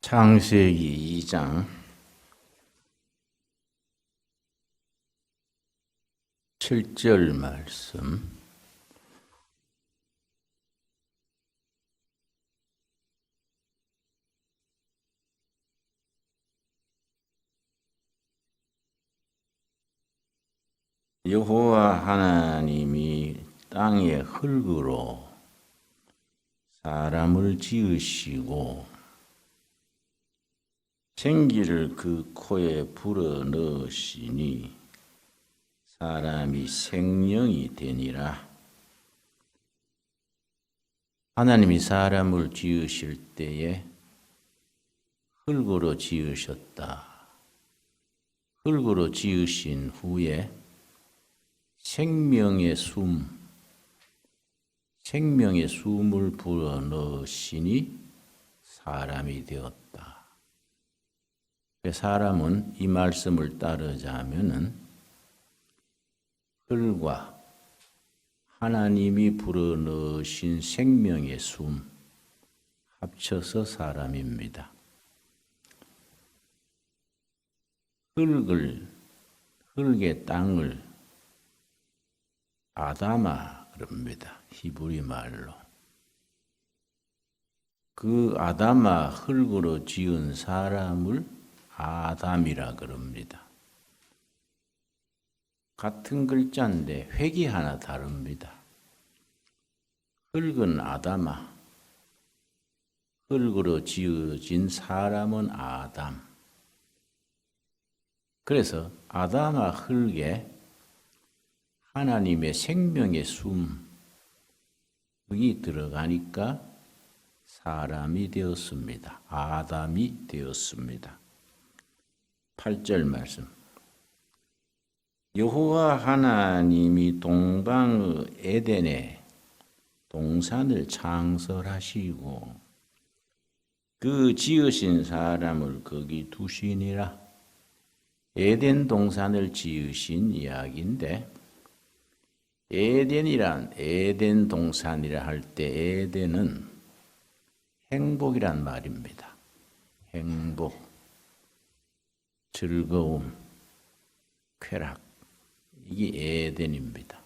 창세기 2장 7절 말씀. 여호와 하나님이 땅의 흙으로 사람을 지으시고 생기를 그 코에 불어 넣으시니 사람이 생명이 되니라. 하나님이 사람을 지으실 때에 흙으로 지으셨다. 흙으로 지으신 후에 생명의 숨을 불어 넣으시니 사람이 되었다. 사람은 이 말씀을 따르자면은 흙과 하나님이 불어 넣으신 생명의 숨 합쳐서 사람입니다. 흙의 땅을 아다마 그럽니다. 히브리 말로. 그 아다마 흙으로 지은 사람을 아담이라 그럽니다. 같은 글자인데 획이 하나 다릅니다. 흙은 아다마, 흙으로 지어진 사람은 아담. 그래서 아다마 흙에 하나님의 생명의 숨이 들어가니까 사람이 되었습니다. 아담이 되었습니다. 8절 말씀. 여호와 하나님이 동방의 에덴에 동산을 창설하시고 그 지으신 사람을 거기 두시니라. 에덴 동산을 지으신 이야기인데 에덴 동산이라 할 때 에덴은 행복이란 말입니다. 행복, 즐거움, 쾌락, 이게 에덴입니다.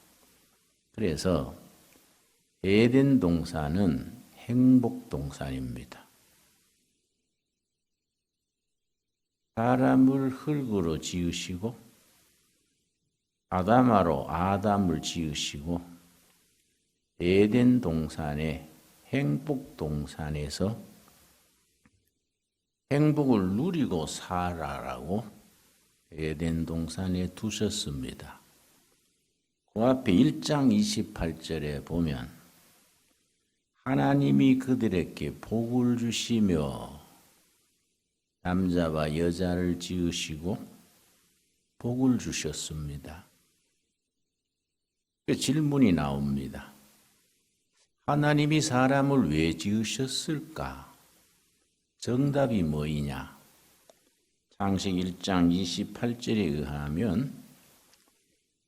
그래서 에덴 동산은 행복 동산입니다. 사람을 흙으로 지으시고 아다마로 아담을 지으시고 에덴 동산의 행복 동산에서 행복을 누리고 살아라고 에덴 동산에 두셨습니다. 그 앞에 1장 28절에 보면 하나님이 그들에게 복을 주시며 남자와 여자를 지으시고 복을 주셨습니다. 그 질문이 나옵니다. 하나님이 사람을 왜 지으셨을까? 정답이 뭐이냐? 창세기 1장 28절에 의하면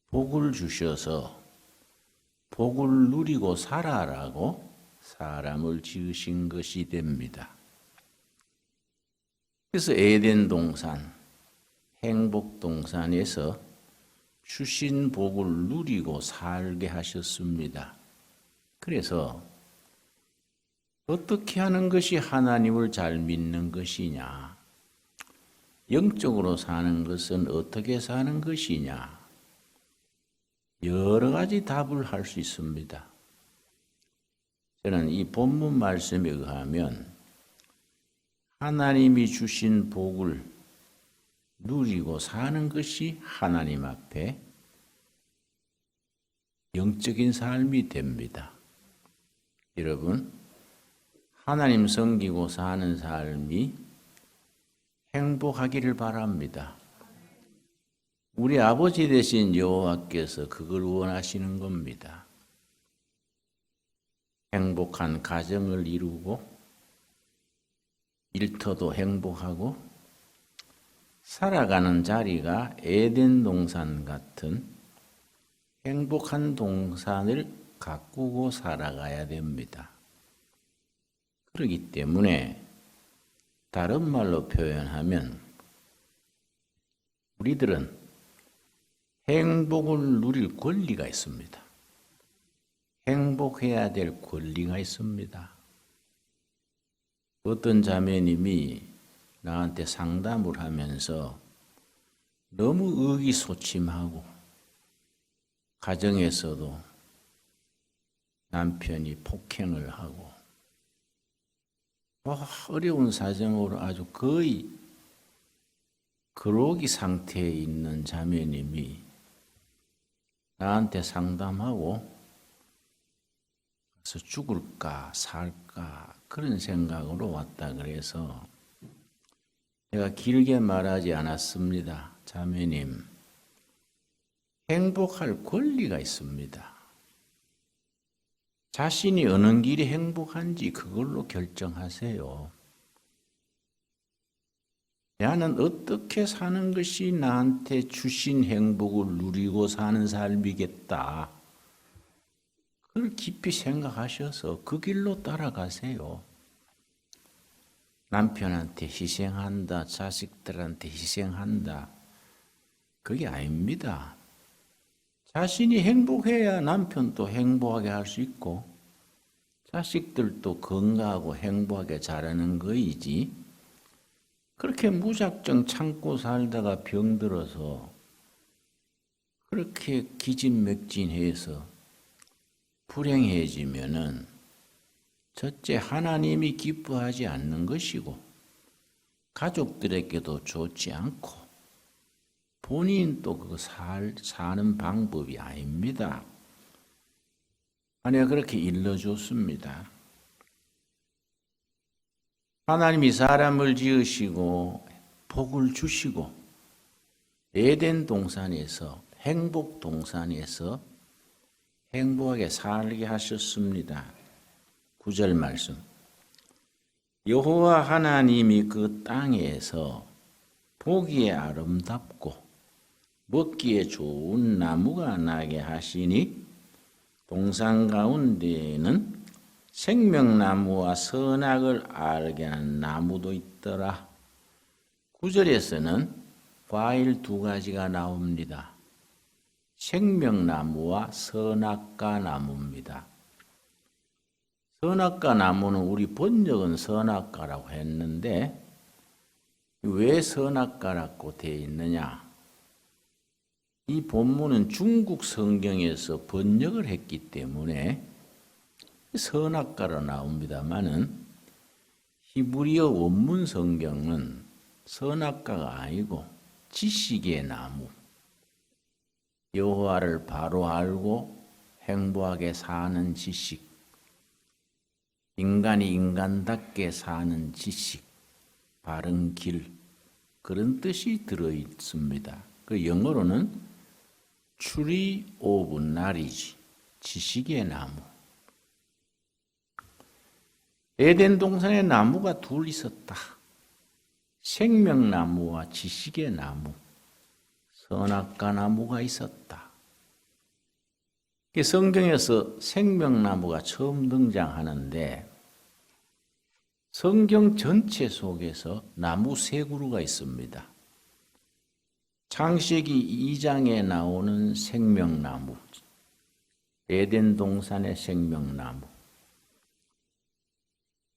복을 주셔서 복을 누리고 살아라고 사람을 지으신 것이 됩니다. 그래서 에덴 동산, 행복 동산에서 주신 복을 누리고 살게 하셨습니다. 그래서 어떻게 하는 것이 하나님을 잘 믿는 것이냐? 영적으로 사는 것은 어떻게 사는 것이냐? 여러 가지 답을 할 수 있습니다. 저는 이 본문 말씀에 의하면 하나님이 주신 복을 누리고 사는 것이 하나님 앞에 영적인 삶이 됩니다. 여러분, 하나님 섬기고 사는 삶이 행복하기를 바랍니다. 우리 아버지 되신 여호와께서 그걸 원하시는 겁니다. 행복한 가정을 이루고 일터도 행복하고 살아가는 자리가 에덴 동산 같은 행복한 동산을 가꾸고 살아가야 됩니다. 그렇기 때문에 다른 말로 표현하면 우리들은 행복을 누릴 권리가 있습니다. 행복해야 될 권리가 있습니다. 어떤 자매님이 나한테 상담을 하면서 너무 의기소침하고 가정에서도 남편이 폭행을 하고 어려운 사정으로 아주 거의 그러기 상태에 있는 자매님이 나한테 상담하고 그래서 죽을까 살까 그런 생각으로 왔다 그래서 제가 길게 말하지 않았습니다. 자매님, 행복할 권리가 있습니다. 자신이 어느 길이 행복한지 그걸로 결정하세요. 나는 어떻게 사는 것이 나한테 주신 행복을 누리고 사는 삶이겠다. 그걸 깊이 생각하셔서 그 길로 따라가세요. 남편한테 희생한다, 자식들한테 희생한다. 그게 아닙니다. 자신이 행복해야 남편도 행복하게 할 수 있고 자식들도 건강하고 행복하게 자라는 거이지 그렇게 무작정 참고 살다가 병들어서 그렇게 기진맥진해서 불행해지면은 첫째 하나님이 기뻐하지 않는 것이고 가족들에게도 좋지 않고 본인도 그거 사는 방법이 아닙니다. 아내가 그렇게 일러줬습니다. 하나님이 사람을 지으시고 복을 주시고 에덴 동산에서 행복 동산에서 행복하게 살게 하셨습니다. 9절 말씀. 여호와 하나님이 그 땅에서 보기에 아름답고 먹기에 좋은 나무가 나게 하시니 동산 가운데에는 생명나무와 선악을 알게 하는 나무도 있더라. 9절에서는 과일 두 가지가 나옵니다. 생명나무와 선악과 나무입니다. 선악과 나무는 우리 번역은 선악과라고 했는데 왜 선악과라고 되어 있느냐? 이 본문은 중국 성경에서 번역을 했기 때문에 선악과로 나옵니다마는 히브리어 원문 성경은 선악과가 아니고 지식의 나무, 여호와를 바로 알고 행복하게 사는 지식, 인간이 인간답게 사는 지식, 바른 길, 그런 뜻이 들어있습니다. 그 영어로는 Tree of Knowledge, 지식의 나무. 에덴 동산에 나무가 둘 있었다. 생명나무와 지식의 나무, 선악과 나무가 있었다. 성경에서 생명나무가 처음 등장하는데 성경 전체 속에서 나무 세 그루가 있습니다. 창세기 2장에 나오는 생명나무, 에덴 동산의 생명나무.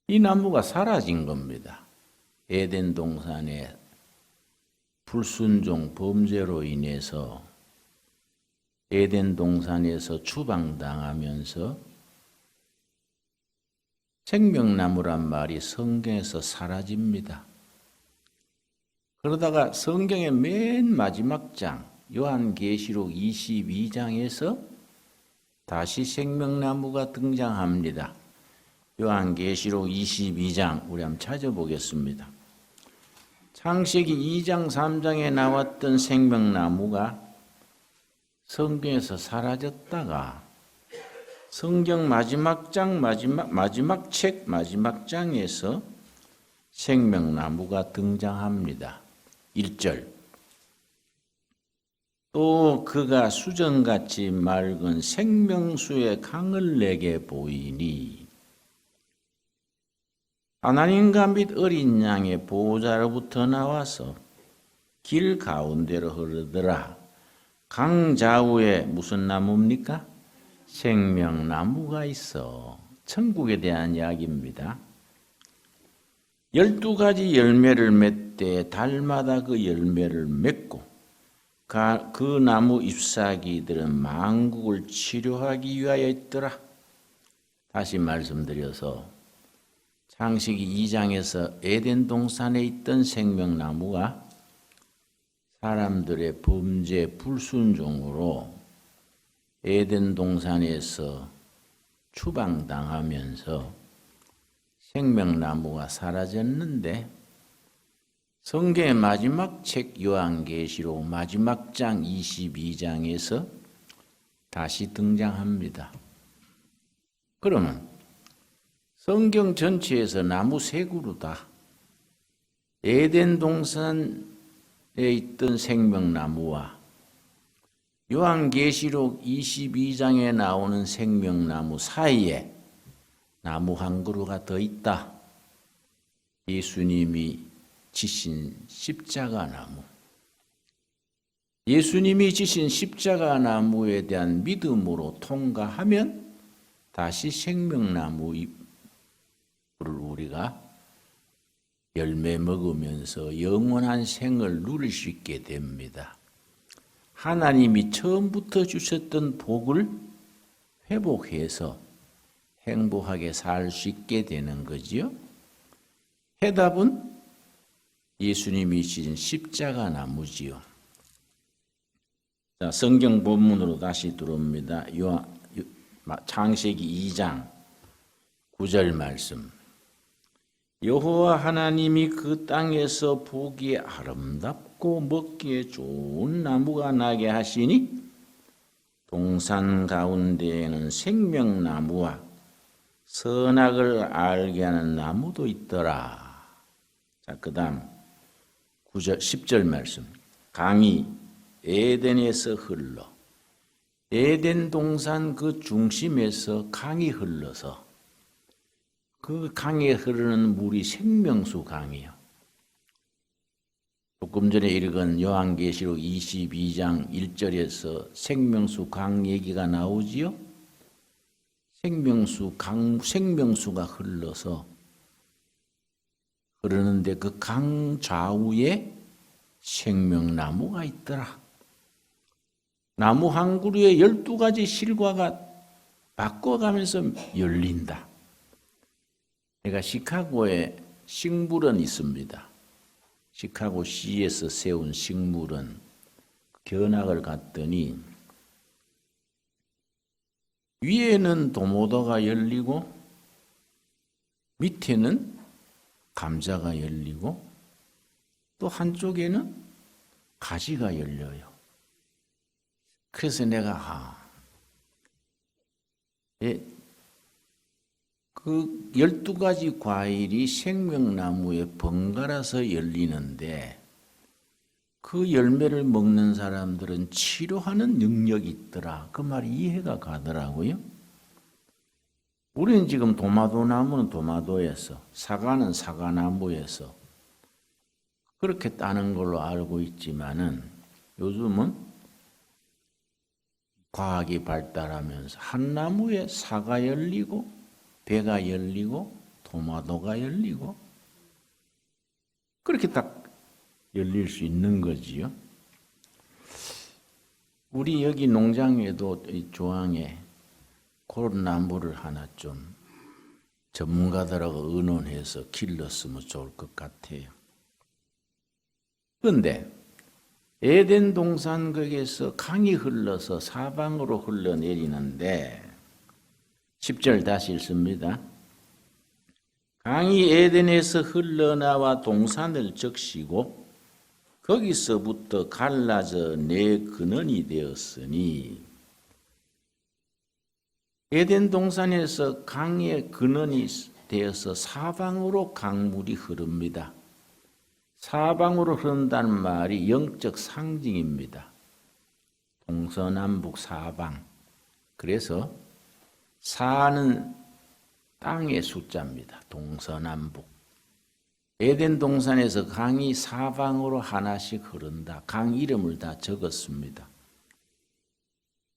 이 나무가 사라진 겁니다. 에덴 동산의 불순종 범죄로 인해서 에덴 동산에서 추방당하면서 생명나무란 말이 성경에서 사라집니다. 그러다가 성경의 맨 마지막 장 요한계시록 22장에서 다시 생명나무가 등장합니다. 요한계시록 22장 우리 한번 찾아보겠습니다. 창세기 2장 3장에 나왔던 생명나무가 성경에서 사라졌다가 성경 마지막 장 마지막 책 마지막 장에서 생명나무가 등장합니다. 1절. 또 그가 수정같이 맑은 생명수의 강을 내게 보이니 하나님과 및 어린 양의 보호자로부터 나와서 길 가운데로 흐르더라. 강 좌우에 무슨 나무입니까? 생명나무가 있어. 천국에 대한 이야기입니다. 12가지 열매를 맺되 달마다 그 열매를 맺고 그 나무 잎사귀들은 만국을 치료하기 위하여 있더라. 다시 말씀드려서 창세기 2장에서 에덴 동산에 있던 생명나무가 사람들의 범죄 불순종으로 에덴 동산에서 추방당하면서 생명나무가 사라졌는데 성경의 마지막 책 요한계시록 마지막 장 22장에서 다시 등장합니다. 그러면 성경 전체에서 나무 세 그루다. 에덴 동산에 있던 생명나무와 요한계시록 22장에 나오는 생명나무 사이에 나무 한 그루가 더 있다. 예수님이 지신 십자가 나무. 예수님이 지신 십자가 나무에 대한 믿음으로 통과하면 다시 생명나무를 우리가 열매 먹으면서 영원한 생을 누릴 수 있게 됩니다. 하나님이 처음부터 주셨던 복을 회복해서 행복하게 살 수 있게 되는 거지요. 해답은 예수님이 지신 십자가 나무지요. 자, 성경 본문으로 다시 들어옵니다. 창세기 2장 9절 말씀. 여호와 하나님이 그 땅에서 보기에 아름답고 먹기에 좋은 나무가 나게 하시니 동산 가운데에는 생명나무와 선악을 알게 하는 나무도 있더라. 자, 그 다음 9절, 10절 말씀. 강이 에덴에서 흘러 에덴 동산 그 중심에서 강이 흘러서 그 강에 흐르는 물이 생명수 강이요. 조금 전에 읽은 요한계시록 22장 1절에서 생명수 강 얘기가 나오지요. 생명수가 흘러서 흐르는데 그 강 좌우에 생명나무가 있더라. 나무 한 그루에 12가지 실과가 바꿔가면서 열린다. 내가 시카고에 식물원 있습니다. 시카고시에서 세운 식물원 견학을 갔더니 위에는 도모도가 열리고 밑에는 감자가 열리고 또 한쪽에는 가지가 열려요. 그래서 내가 그 12가지 과일이 생명나무에 번갈아서 열리는데 그 열매를 먹는 사람들은 치료하는 능력이 있더라. 그 말이 이해가 가더라고요. 우리는 지금 도마도 나무는 도마도에서, 사과는 사과나무에서 그렇게 따는 걸로 알고 있지만은 요즘은 과학이 발달하면서 한 나무에 사과 열리고 배가 열리고 도마도가 열리고 그렇게 딱 열릴 수 있는 거지요. 우리 여기 농장에도 이 조항에 그런 나무를 하나 좀 전문가들하고 의논해서 길렀으면 좋을 것 같아요. 그런데 에덴 동산 거기에서 강이 흘러서 사방으로 흘러내리는데 10절 다시 읽습니다. 강이 에덴에서 흘러나와 동산을 적시고 거기서부터 갈라져 네 근원이 되었으니 에덴 동산에서 강의 근원이 되어서 사방으로 강물이 흐릅니다. 사방으로 흐른다는 말이 영적 상징입니다. 동서남북 사방. 그래서 사는 땅의 숫자입니다. 동서남북. 에덴 동산에서 강이 사방으로 하나씩 흐른다. 강 이름을 다 적었습니다.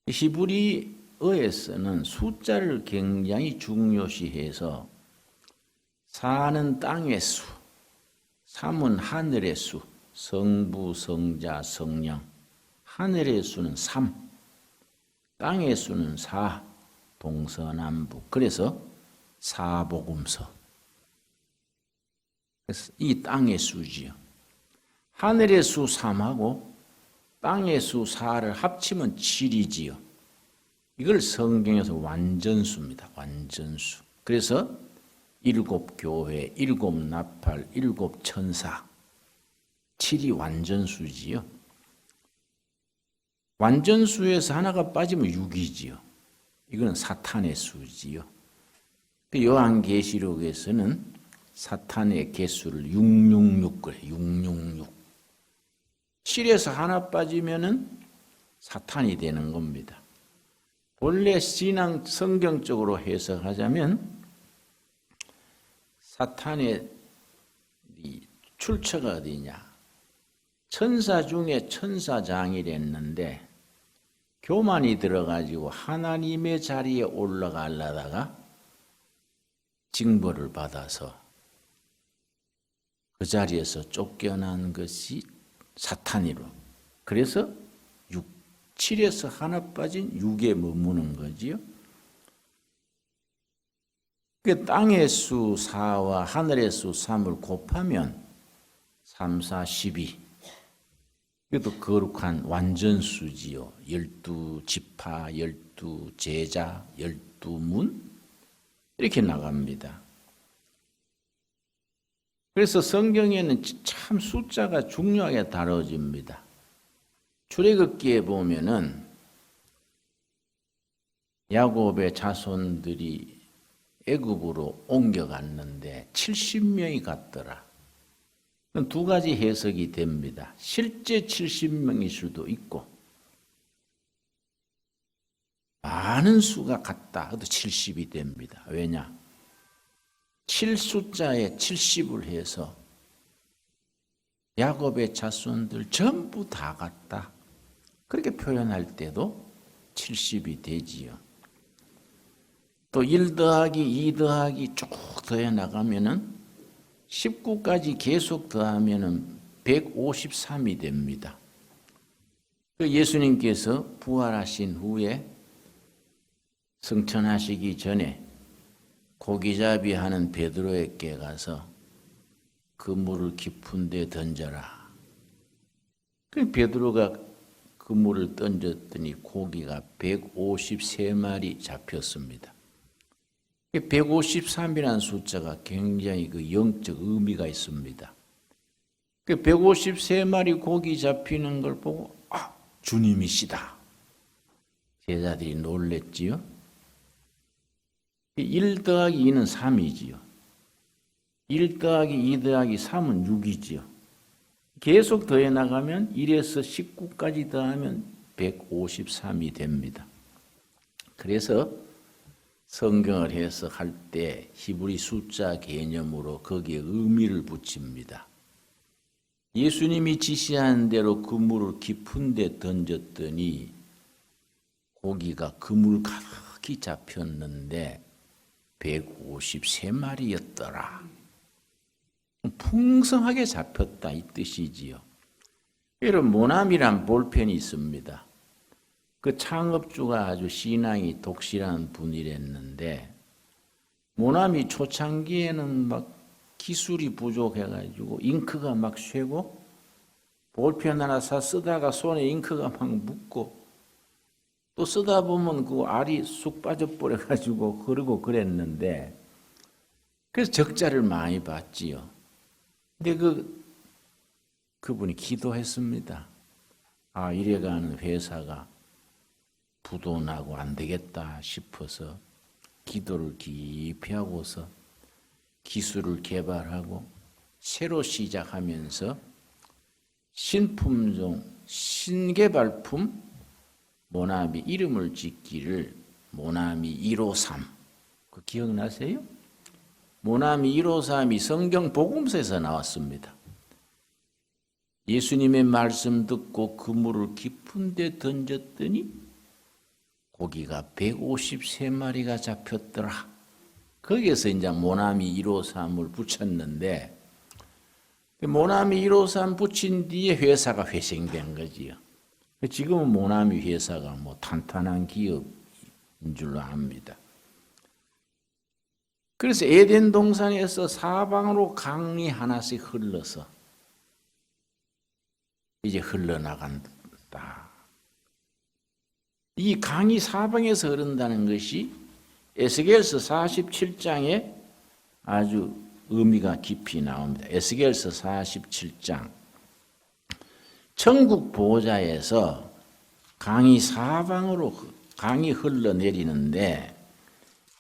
히브리어에서는 숫자를 굉장히 중요시해서 4는 땅의 수, 3은 하늘의 수, 성부, 성자, 성령. 하늘의 수는 3, 땅의 수는 4, 동서남북. 그래서 사복음서. 그래서 이 땅의 수지요. 하늘의 수 3하고 땅의 수 4를 합치면 7이지요. 이걸 성경에서 완전수입니다. 완전수. 그래서 7교회, 7나팔, 7천사. 7이 완전수지요. 완전수에서 하나가 빠지면 6이지요. 이거는 사탄의 수지요. 요한계시록에서는 사탄의 개수를 666 그래. 666. 7에서 하나 빠지면은 사탄이 되는 겁니다. 본래 신앙 성경적으로 해석하자면 사탄의 출처가 어디냐? 천사 중에 천사장이랬는데 교만이 들어가지고 하나님의 자리에 올라가려다가 징벌을 받아서 그 자리에서 쫓겨난 것이 사탄이로. 그래서 7에서 하나 빠진 6에 머무는 거지요. 그 땅의 수 4와 하늘의 수 3을 곱하면 3, 4, 12. 이것도 거룩한 완전수지요. 12지파, 12제자, 12문 이렇게 나갑니다. 그래서 성경에는 참 숫자가 중요하게 다뤄집니다. 출애굽기에 보면은 야곱의 자손들이 애굽으로 옮겨갔는데 70명이 갔더라. 두 가지 해석이 됩니다. 실제 70명일 수도 있고 많은 수가 갔다 해도 70이 됩니다. 왜냐? 7 숫자에 70을 해서 야곱의 자손들 전부 다 갔다. 그렇게 표현할 때도 70이 되지요. 또 1 더하기 2 더하기 쭉 더해 나가면은 19까지 계속 더하면은 153이 됩니다. 예수님께서 부활하신 후에 승천하시기 전에 고기잡이 하는 베드로에게 가서 그물을 깊은 데 던져라. 그 베드로가 그물을 던졌더니 고기가 153마리 잡혔습니다. 153이라는 숫자가 굉장히 그 영적 의미가 있습니다. 153마리 고기 잡히는 걸 보고 주님이시다. 제자들이 놀랬지요. 1 더하기 2는 3이지요. 1 더하기 2 더하기 3은 6이지요. 계속 더해 나가면 1에서 19까지 더하면 153이 됩니다. 그래서 성경을 해석할 때 히브리 숫자 개념으로 거기에 의미를 붙입니다. 예수님이 지시한 대로 그물을 깊은 데 던졌더니 고기가 그물 가득히 잡혔는데 153마리였더라. 풍성하게 잡혔다 이 뜻이지요. 여러분 모남이란 볼펜이 있습니다. 그 창업주가 아주 신앙이 독실한 분이랬는데 모남이 초창기에는 막 기술이 부족해가지고 잉크가 막 쇠고 볼펜 하나 사 쓰다가 손에 잉크가 막 묻고 또 쓰다 보면 그 알이 쑥 빠져버려가지고 흐르고 그랬는데 그래서 적자를 많이 봤지요. 근데 그분이 기도했습니다. 이래가는 회사가 부도나고 안 되겠다 싶어서 기도를 깊이 하고서 기술을 개발하고 새로 시작하면서 신품종, 신개발품 모나미 이름을 짓기를 모나미 153. 그 기억나세요? 모나미 153이 성경 복음서에서 나왔습니다. 예수님의 말씀 듣고 그물을 깊은 데 던졌더니 고기가 153마리가 잡혔더라. 거기에서 이제 모나미 153을 붙였는데 모나미 153 붙인 뒤에 회사가 회생된 거지요. 지금은 모나미 회사가 뭐 탄탄한 기업인 줄로 압니다. 그래서 에덴 동산에서 사방으로 강이 하나씩 흘러서 이제 흘러나간다. 이 강이 사방에서 흐른다는 것이 에스겔서 47장에 아주 의미가 깊이 나옵니다. 에스겔서 47장. 천국 보좌에서 강이 사방으로 강이 흘러내리는데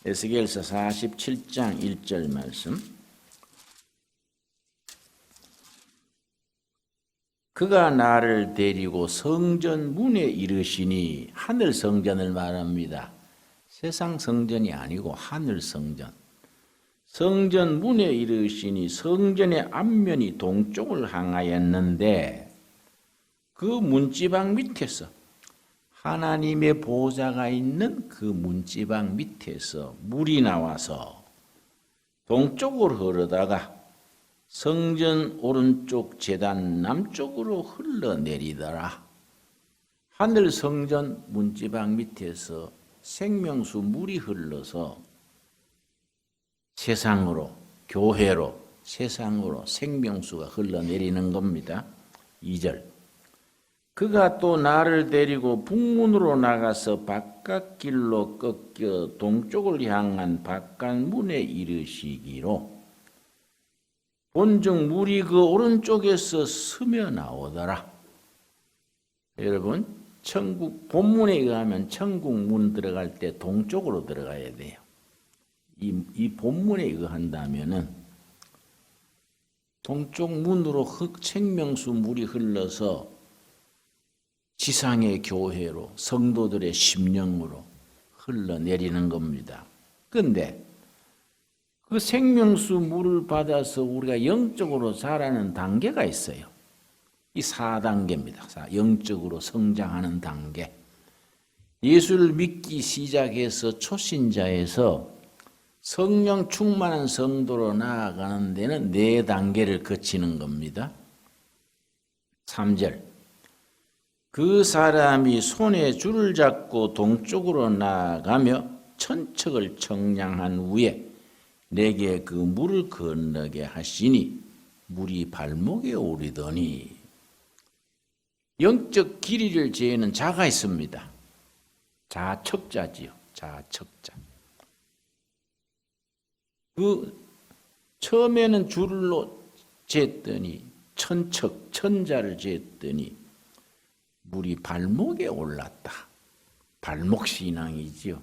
에스겔서 47장 1절 말씀. 그가 나를 데리고 성전 문에 이르시니, 하늘 성전을 말합니다. 세상 성전이 아니고 하늘 성전. 성전 문에 이르시니 성전의 앞면이 동쪽을 향하였는데 그 문지방 밑에서 하나님의 보좌가 있는 그 문지방 밑에서 물이 나와서 동쪽으로 흐르다가 성전 오른쪽 제단 남쪽으로 흘러내리더라. 하늘 성전 문지방 밑에서 생명수 물이 흘러서 세상으로, 교회로, 세상으로 생명수가 흘러내리는 겁니다. 2절. 그가 또 나를 데리고 북문으로 나가서 바깥길로 꺾여 동쪽을 향한 바깥문에 이르시기로 본즉 물이 그 오른쪽에서 스며 나오더라. 여러분, 천국 본문에 의하면 천국 문 들어갈 때 동쪽으로 들어가야 돼요. 이 본문에 의한다면은 동쪽 문으로 생명수 물이 흘러서 지상의 교회로 성도들의 심령으로 흘러내리는 겁니다. 그런데 그 생명수 물을 받아서 우리가 영적으로 자라는 단계가 있어요. 이 4단계입니다. 영적으로 성장하는 단계. 예수를 믿기 시작해서 초신자에서 성령 충만한 성도로 나아가는 데는 4단계를 거치는 겁니다. 3절. 그 사람이 손에 줄을 잡고 동쪽으로 나아가며 천척을 청량한 후에 내게 그 물을 건너게 하시니 물이 발목에 오르더니, 영적 길이를 재는 자가 있습니다. 자척자지요. 자척자. 그 처음에는 줄로 쟀더니 천척, 천자를 쟀더니 물이 발목에 올랐다. 발목 신앙이지요.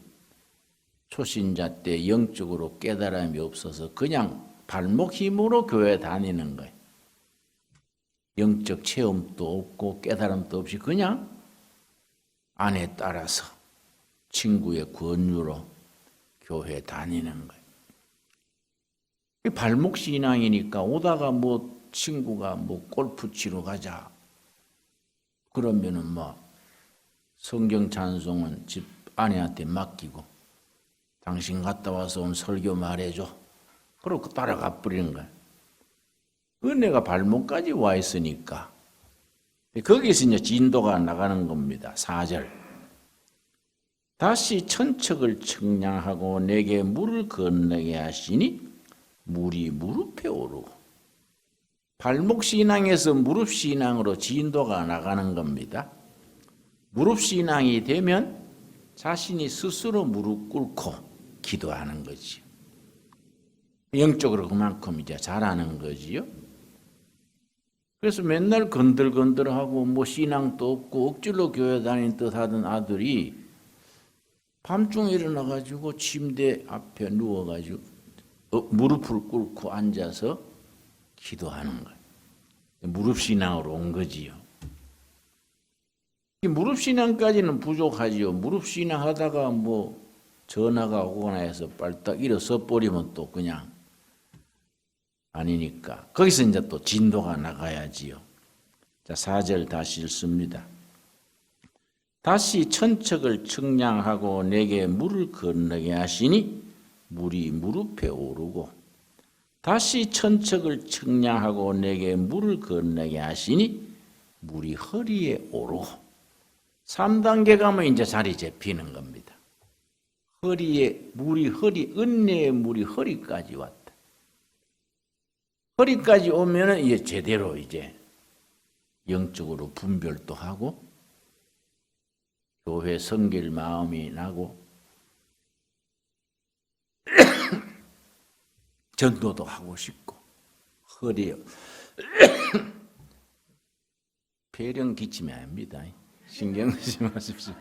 초신자 때 영적으로 깨달음이 없어서 그냥 발목 힘으로 교회 다니는 거예요. 영적 체험도 없고 깨달음도 없이 그냥 아내 따라서 친구의 권유로 교회 다니는 거예요. 발목 신앙이니까 오다가 뭐 친구가 뭐 골프 치러 가자. 그러면은 뭐 성경 찬송은 집 아내한테 맡기고 당신 갔다 와서 오늘 설교 말해줘. 그러고 따라가 버리는 거야. 은혜가 발목까지 와 있으니까 거기서 이제 진도가 나가는 겁니다. 4절. 다시 천척을 청량하고 내게 물을 건너게 하시니 물이 무릎에 오르고, 발목 신앙에서 무릎 신앙으로 진도가 나가는 겁니다. 무릎 신앙이 되면 자신이 스스로 무릎 꿇고 기도하는 거지요. 영적으로 그만큼 이제 잘하는 거지요. 그래서 맨날 건들건들하고 뭐 신앙도 없고 억지로 교회 다니는 듯 하던 아들이 밤중에 일어나가지고 침대 앞에 누워가지고 무릎을 꿇고 앉아서 기도하는 거예요. 무릎 신앙으로 온 거지요. 무릎 신앙까지는 부족하지요. 무릎 신앙 하다가 뭐 전화가 오거나 해서 빨딱 일어서 버리면 또 그냥 아니니까 거기서 이제 또 진도가 나가야지요. 자, 4절 다시 읽습니다. 다시 천척을 측량하고 내게 물을 건너게 하시니 물이 무릎에 오르고 다시 천척을 측량하고 내게 물을 건너게 하시니 물이 허리에 오르고 3단계 가면 이제 자리 잡히는 겁니다. 허리에 물이 은혜의 물이 허리까지 왔다. 허리까지 오면은 이제 제대로 이제 영적으로 분별도 하고 교회 섬길 마음이 나고 전도도 하고 싶고 허리에 폐렴 기침이 아닙니다. 신경 쓰지 마십시오.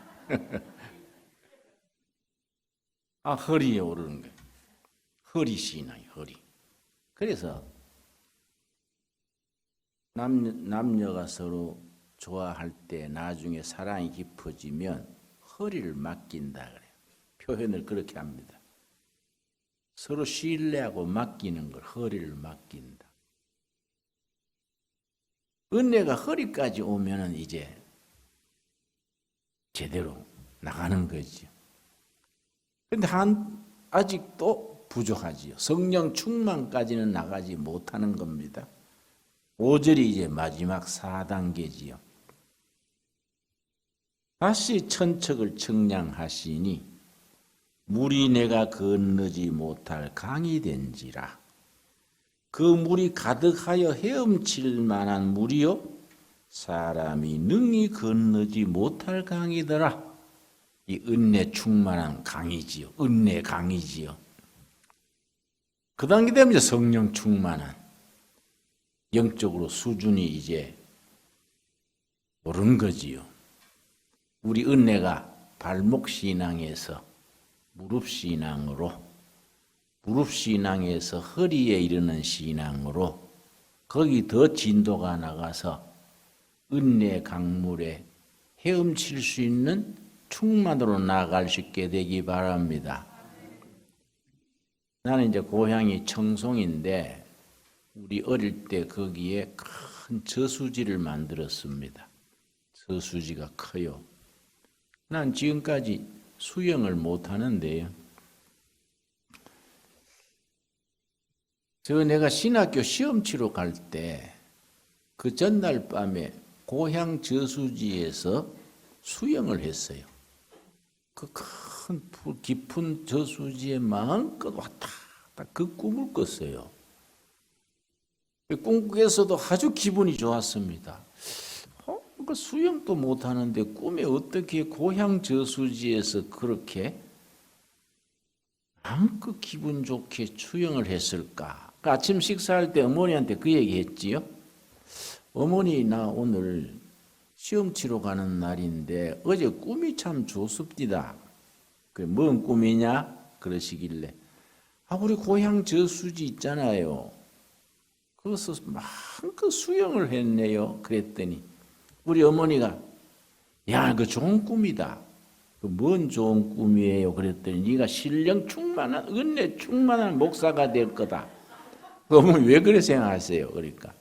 허리에 오르는 거예요. 허리 신앙이 허리. 그래서 남녀가 서로 좋아할 때 나중에 사랑이 깊어지면 허리를 맡긴다 그래요. 표현을 그렇게 합니다. 서로 신뢰하고 맡기는 걸 허리를 맡긴다. 은혜가 허리까지 오면은 이제 제대로 나가는 거죠. 그런데 아직도 부족하지요. 성령 충만까지는 나가지 못하는 겁니다. 5절이 이제 마지막 4단계지요. 다시 천척을 측량하시니 물이 내가 건너지 못할 강이 된지라. 그 물이 가득하여 헤엄칠 만한 물이요 사람이 능히 건너지 못할 강이더라. 이 은혜 충만한 강이지요. 은혜 강이지요. 그 단계 되면 이제 성령 충만한 영적으로 수준이 이제 오른 거지요. 우리 은혜가 발목 신앙에서 무릎 신앙으로, 무릎 신앙에서 허리에 이르는 신앙으로 거기 더 진도가 나가서 은혜 강물에 헤엄칠 수 있는 충만으로 나아갈 수 있게 되기 바랍니다. 나는 이제 고향이 청송인데 우리 어릴 때 거기에 큰 저수지를 만들었습니다. 저수지가 커요. 난 지금까지 수영을 못 하는데요. 내가 신학교 시험 치러 갈 때 그 전날 밤에 고향 저수지에서 수영을 했어요. 그 큰 깊은 저수지에 마음껏 왔다 갔다 그 꿈을 꿨어요. 꿈에서도 아주 기분이 좋았습니다. 그 수영도 못하는데 꿈에 어떻게 고향 저수지에서 그렇게 마음껏 기분 좋게 수영을 했을까? 아침 식사할 때 어머니한테 그 얘기 했지요. 어머니, 나 오늘 시험 치러 가는 날인데 어제 꿈이 참 좋습니다. 그게 뭔 꿈이냐? 그러시길래 우리 고향 저수지 있잖아요. 거기서 마음껏 수영을 했네요. 그랬더니 우리 어머니가 야, 그 좋은 꿈이다. 그 뭔 좋은 꿈이에요? 그랬더니 네가 신령 충만한 은혜 충만한 목사가 될 거다. 어머니 왜 그래 생각하세요? 그러니까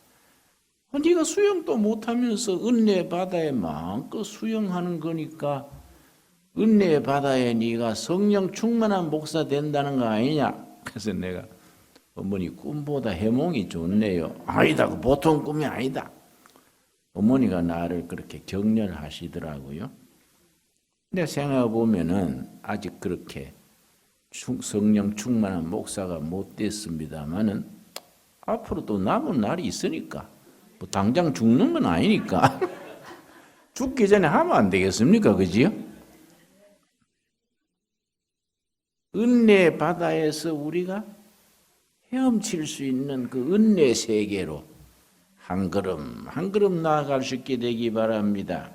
네가 수영도 못하면서 은혜 바다에 마음껏 수영하는 거니까 은혜 바다에 네가 성령 충만한 목사 된다는 거 아니냐? 그래서 내가 어머니 꿈보다 해몽이 좋네요. 아니다, 그 보통 꿈이 아니다. 어머니가 나를 그렇게 격려하시더라고요. 근데 생각해 보면은 아직 그렇게 성령 충만한 목사가 못 됐습니다만은 앞으로 또 남은 날이 있으니까 뭐 당장 죽는 건 아니니까 죽기 전에 하면 안 되겠습니까, 그지요? 은혜 바다에서 우리가 헤엄칠 수 있는 그 은혜 세계로 한 걸음 한 걸음 나아갈 수 있게 되기 바랍니다.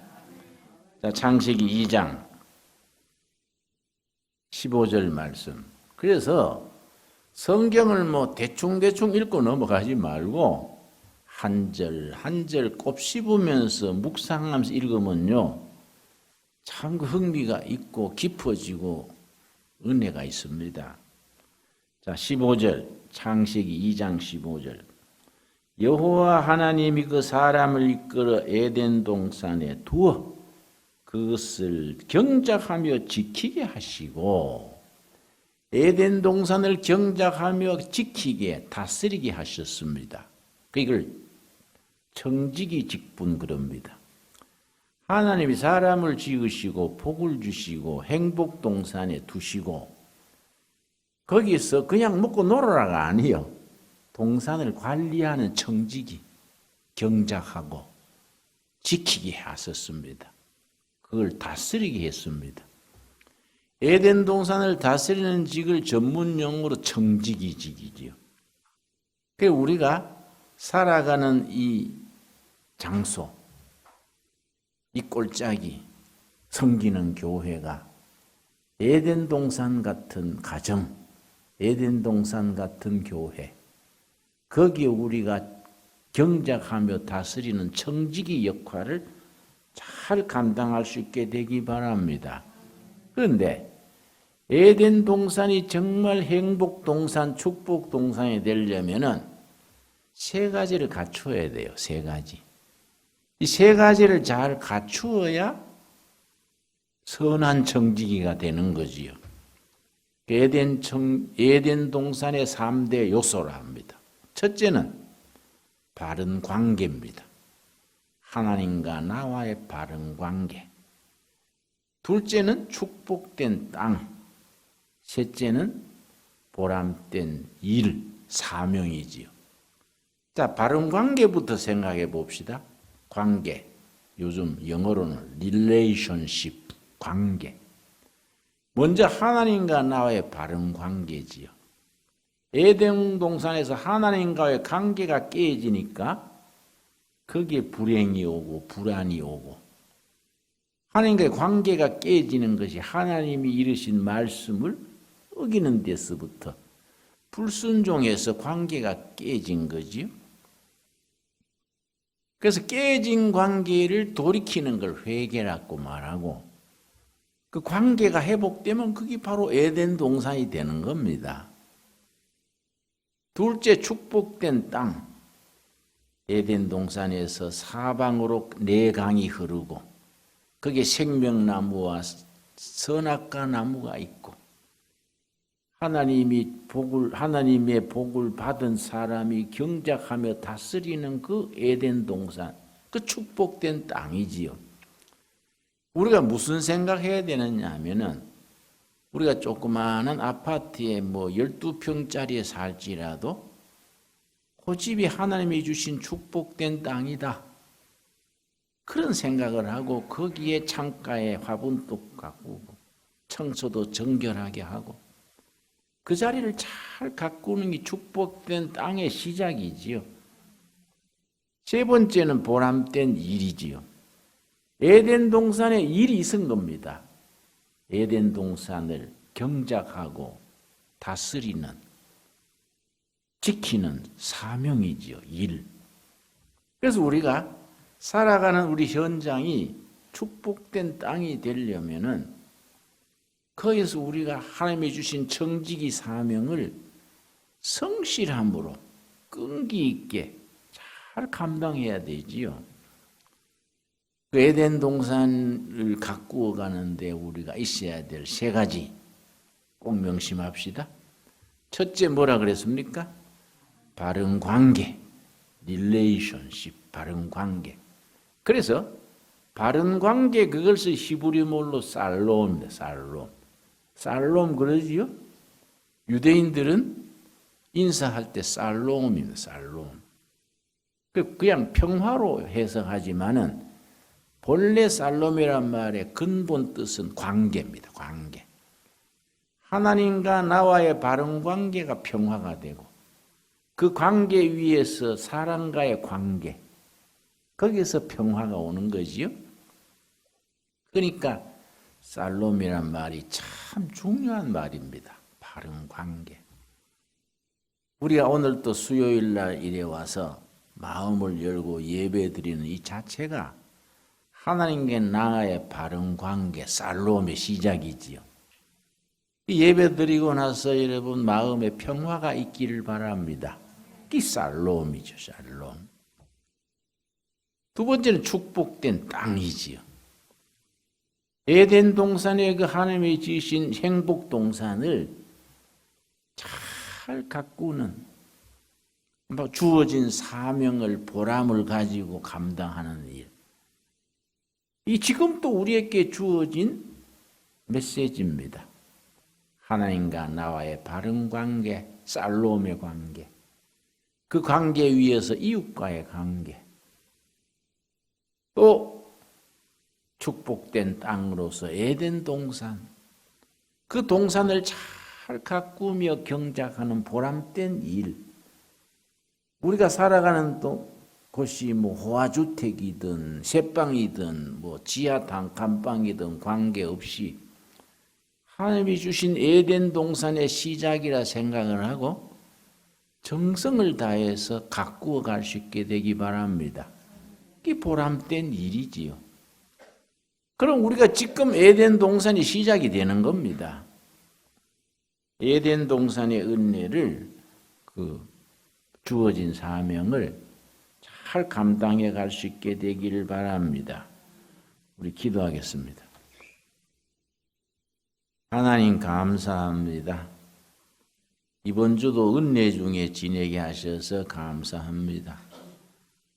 자, 창세기 2장 15절 말씀. 그래서 성경을 뭐 대충대충 읽고 넘어가지 말고 한 절 한 절 곱씹으면서 묵상하면서 읽으면요 참 흥미가 있고 깊어지고 은혜가 있습니다. 자, 15절 창세기 2장 15절. 여호와 하나님이 그 사람을 이끌어 에덴 동산에 두어 그것을 경작하며 지키게 하시고 에덴 동산을 경작하며 지키게 다스리게 하셨습니다. 이걸 청지기 직분 그럽니다. 하나님이 사람을 지으시고 복을 주시고 행복 동산에 두시고 거기서 그냥 먹고 놀아라가 아니요. 동산을 관리하는 청지기, 경작하고 지키게 하셨습니다. 그걸 다스리게 했습니다. 에덴 동산을 다스리는 직을 전문 용어로 청지기직이지요. 그래서 우리가 살아가는 이 장소, 이 꼴짝이 섬기는 교회가 에덴 동산 같은 가정, 에덴 동산 같은 교회, 거기에 우리가 경작하며 다스리는 청지기 역할을 잘 감당할 수 있게 되기 바랍니다. 그런데 에덴 동산이 정말 행복 동산, 축복 동산이 되려면은 세 가지를 갖추어야 돼요. 세 가지. 이 세 가지를 잘 갖추어야 선한 청지기가 되는 거지요. 에덴 동산의 3대 요소라 합니다. 첫째는 바른 관계입니다. 하나님과 나와의 바른 관계. 둘째는 축복된 땅. 셋째는 보람된 일, 사명이지요. 자, 바른 관계부터 생각해 봅시다. 관계. 요즘 영어로는 relationship, 관계. 먼저 하나님과 나와의 바른 관계지요. 에덴 동산에서 하나님과의 관계가 깨지니까 거기에 불행이 오고 불안이 오고 하나님과의 관계가 깨지는 것이 하나님이 이르신 말씀을 어기는 데서부터 불순종해서 관계가 깨진 거지요. 그래서 깨진 관계를 돌이키는 걸 회개라고 말하고 그 관계가 회복되면 그게 바로 에덴 동산이 되는 겁니다. 둘째, 축복된 땅. 에덴 동산에서 사방으로 네 강이 흐르고 거기에 생명나무와 선악과 나무가 있고 하나님의 복을 받은 사람이 경작하며 다스리는 그 에덴 동산, 그 축복된 땅이지요. 우리가 무슨 생각해야 되느냐 하면은 우리가 조그마한 아파트에 12평짜리에 살지라도 그 집이 하나님이 주신 축복된 땅이다. 그런 생각을 하고 거기에 창가에 화분도 가꾸고 청소도 정결하게 하고 그 자리를 잘 가꾸는 게 축복된 땅의 시작이지요. 세 번째는 보람된 일이지요. 에덴 동산에 일이 있은 겁니다. 에덴 동산을 경작하고 다스리는, 지키는 사명이지요. 일. 그래서 우리가 살아가는 우리 현장이 축복된 땅이 되려면은 거기서 우리가 하나님이 주신 청지기 사명을 성실함으로 끈기 있게 잘 감당해야 되지요. 그 에덴 동산을 가꾸어 가는데 우리가 있어야 될 세 가지 꼭 명심합시다. 첫째 뭐라 그랬습니까? 바른 관계, relationship, 바른 관계. 그래서 바른 관계 그것을 히브리말로 살롬입니다. 살롬. 살롬 그러지요? 유대인들은 인사할 때 살롬입니다. 살롬. 그냥 평화로 해석하지만은 본래 살롬이란 말의 근본 뜻은 관계입니다. 관계. 하나님과 나와의 바른 관계가 평화가 되고 그 관계 위에서 사람과의 관계 거기서 평화가 오는 거지요. 그러니까 살롬이란 말이 참 중요한 말입니다. 바른 관계. 우리가 오늘 또 수요일 날 이래 와서 마음을 열고 예배 드리는 이 자체가 하나님과 나와의 바른 관계, 살롬의 시작이지요. 예배 드리고 나서 여러분 마음에 평화가 있기를 바랍니다. 이 살롬이죠, 살롬. 두 번째는 축복된 땅이지요. 에덴 동산에 그 하나님이 지으신 행복 동산을 잘 가꾸는 주어진 사명을 보람을 가지고 감당하는 일. 이 지금 또 우리에게 주어진 메시지입니다. 하나님과 나와의 바른 관계, 살롬의 관계, 그 관계 위에서 이웃과의 관계, 또 축복된 땅으로서 에덴 동산, 그 동산을 잘 가꾸며 경작하는 보람된 일. 우리가 살아가는 또 곳이 뭐 호화주택이든 새방이든 뭐 지하 단칸방이든 관계없이 하나님이 주신 에덴 동산의 시작이라 생각을 하고 정성을 다해서 가꾸어 갈 수 있게 되기 바랍니다. 이게 보람된 일이지요. 그럼 우리가 지금 에덴 동산이 시작이 되는 겁니다. 에덴 동산의 은혜를 주어진 사명을 잘 감당해 갈 수 있게 되기를 바랍니다. 우리 기도하겠습니다. 하나님 감사합니다. 이번 주도 은혜 중에 지내게 하셔서 감사합니다.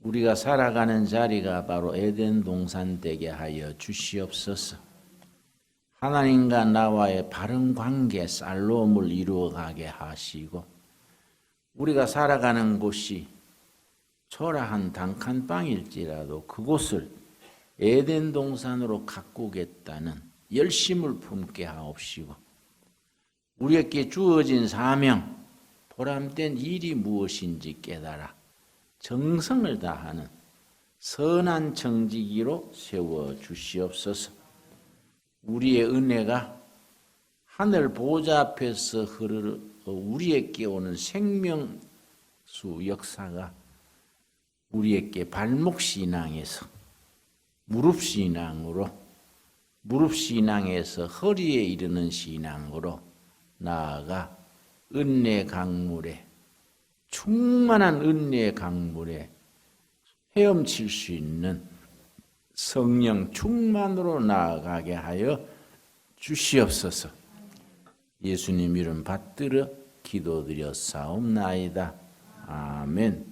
우리가 살아가는 자리가 바로 에덴 동산 되게 하여 주시옵소서. 하나님과 나와의 바른 관계, 살롬을 이루어가게 하시고 우리가 살아가는 곳이 초라한 단칸방일지라도 그곳을 에덴 동산으로 가꾸겠다는 열심을 품게 하옵시고 우리에게 주어진 사명, 보람된 일이 무엇인지 깨달아 정성을 다하는 선한 청지기로 세워주시옵소서. 우리의 은혜가 하늘 보좌 앞에서 우리에게 오는 생명수 역사가 우리에게 발목신앙에서 무릎신앙에서 허리에 이르는 신앙으로 나아가 은혜 강물에 충만한 은혜 강물에 헤엄칠 수 있는 성령 충만으로 나아가게 하여 주시옵소서. 예수님 이름 받들어 기도드렸사옵나이다. 아멘.